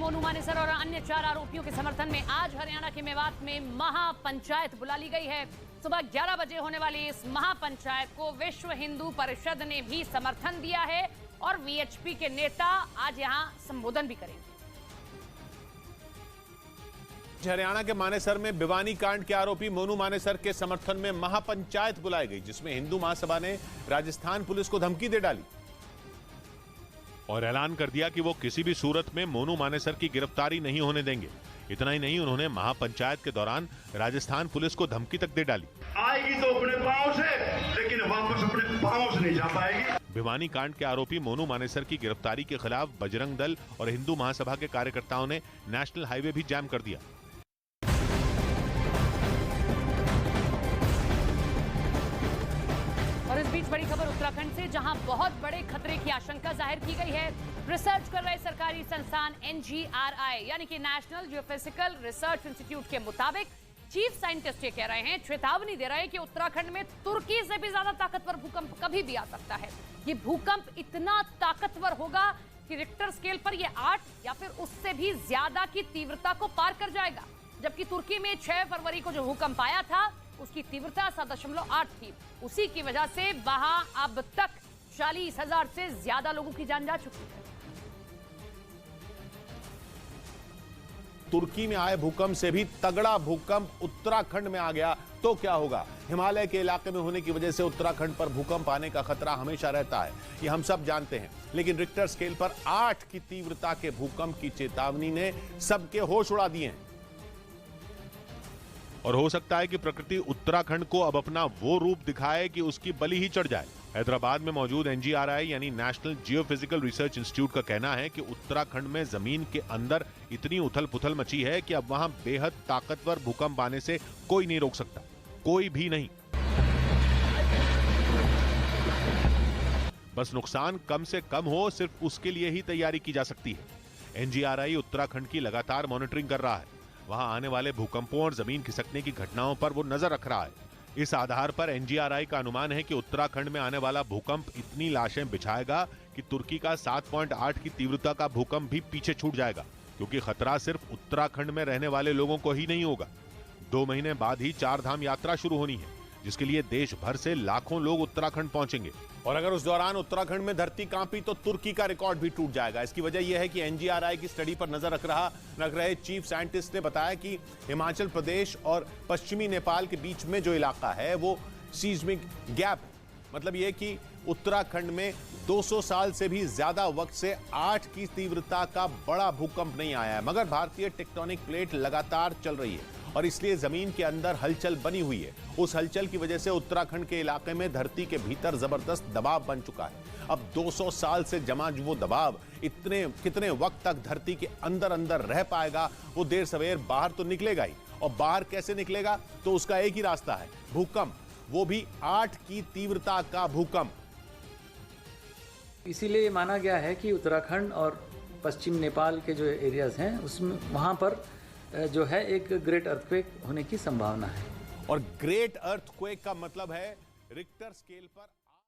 मोनू मानेसर और अन्य 4 आरोपियों के समर्थन में आज हरियाणा के मेवात में महापंचायत बुला ली गई है। सुबह 11 बजे होने वाली इस महापंचायत को विश्व हिंदू परिषद ने भी समर्थन दिया है और वीएचपी के नेता आज यहां संबोधन भी करेंगे। हरियाणा के मानेसर में भिवानी कांड के आरोपी मोनू मानेसर के समर्थन में महापंचायत बुलाई गई, जिसमें हिंदू महासभा ने राजस्थान पुलिस को धमकी दे डाली और ऐलान कर दिया कि वो किसी भी सूरत में मोनू मानेसर की गिरफ्तारी नहीं होने देंगे। इतना ही नहीं, उन्होंने महापंचायत के दौरान राजस्थान पुलिस को धमकी तक दे डाली। आएगी तो अपने पांव से, लेकिन वापस अपने पांव से नहीं जा पाएगी। भिवानी कांड के आरोपी मोनू मानेसर की गिरफ्तारी के खिलाफ बजरंग दल और हिंदू महासभा के कार्यकर्ताओं ने नेशनल हाईवे भी जाम कर दिया। और इस बीच बड़ी खबर उत्तराखंड से, जहां बहुत बड़े खतरे की आशंका जाहिर की गई है। रिसर्च कर रहे सरकारी संस्थान NGRI यानी कि नेशनल जियोफिजिकल रिसर्च इंस्टीट्यूट के मुताबिक चीफ साइंटिस्ट ये कह रहे हैं, चेतावनी दे रहे हैं कि उत्तराखंड में तुर्की से भी ज्यादा ताकतवर भूकंप कभी भी आ सकता है। ये भूकंप इतना ताकतवर होगा कि रिक्टर स्केल पर ये 8 या फिर उससे भी ज्यादा की तीव्रता को पार कर जाएगा। जबकि तुर्की में 6 फरवरी को जो भूकंप आया था उसकी तीव्रता 7.8 थी। उसी की वजह से वहां अब तक 40,000 से ज्यादा लोगों की जान जा चुकी है। तुर्की में आए भूकंप से भी तगड़ा भूकंप उत्तराखंड में आ गया तो क्या होगा? हिमालय के इलाके में होने की वजह से उत्तराखंड पर भूकंप आने का खतरा हमेशा रहता है, ये हम सब जानते हैं। लेकिन रिक्टर स्केल पर 8 की तीव्रता के भूकंप की चेतावनी ने सबके होश उड़ा दिए हैं। और हो सकता है कि प्रकृति उत्तराखंड को अब अपना वो रूप दिखाए कि उसकी बलि ही चढ़ जाए। हैदराबाद में मौजूद NGRI यानी नेशनल जियोफिजिकल रिसर्च इंस्टीट्यूट का कहना है कि उत्तराखंड में जमीन के अंदर इतनी उथल पुथल मची है कि अब वहां बेहद ताकतवर भूकंप आने से कोई नहीं रोक सकता, कोई भी नहीं। बस नुकसान कम से कम हो, सिर्फ उसके लिए ही तैयारी की जा सकती है। NGRI उत्तराखंड की लगातार मॉनिटरिंग कर रहा है। वहां आने वाले भूकंपों और जमीन खिसकने की घटनाओं पर वो नजर रख रहा है। इस आधार पर NGRI का अनुमान है कि उत्तराखंड में आने वाला भूकंप इतनी लाशें बिछाएगा कि तुर्की का 7.8 की तीव्रता का भूकंप भी पीछे छूट जाएगा, क्योंकि खतरा सिर्फ उत्तराखंड में रहने वाले लोगों को ही नहीं होगा। 2 महीने बाद ही 4 धाम यात्रा शुरू होनी है, जिसके लिए देश भर से लाखों लोग उत्तराखंड पहुंचेंगे। और अगर उस दौरान उत्तराखंड में धरती कांपी तो तुर्की का रिकॉर्ड भी टूट जाएगा। इसकी वजह यह है कि NGRI की स्टडी पर नजर रख रहे चीफ साइंटिस्ट ने बताया कि हिमाचल प्रदेश और पश्चिमी नेपाल के बीच में जो इलाका है वो सीस्मिक गैप, मतलब यह कि उत्तराखंड में 200 साल से भी ज्यादा वक्त से 8 की तीव्रता का बड़ा भूकंप नहीं आया है। मगर भारतीय टेक्टोनिक प्लेट लगातार चल रही है और इसलिए जमीन के अंदर हलचल बनी हुई है। उस हलचल की वजह से उत्तराखंड के इलाके में धरती के भीतर जबरदस्त दबाव बन चुका है। अब 200 साल से जमा वो दबाव कितने वक्त तक धरती के अंदर रह पाएगा, वो देर सवेर बाहर तो निकलेगा ही। और बाहर कैसे निकलेगा? तो उसका एक ही रास्ता है, भूकंप, वो भी 8 की तीव्रता का भूकंप। इसीलिए माना गया है कि उत्तराखंड और पश्चिम नेपाल के जो एरियाज हैं उसमें वहां पर जो है एक ग्रेट अर्थक्वेक होने की संभावना है। और ग्रेट अर्थक्वेक का मतलब है रिक्टर स्केल पर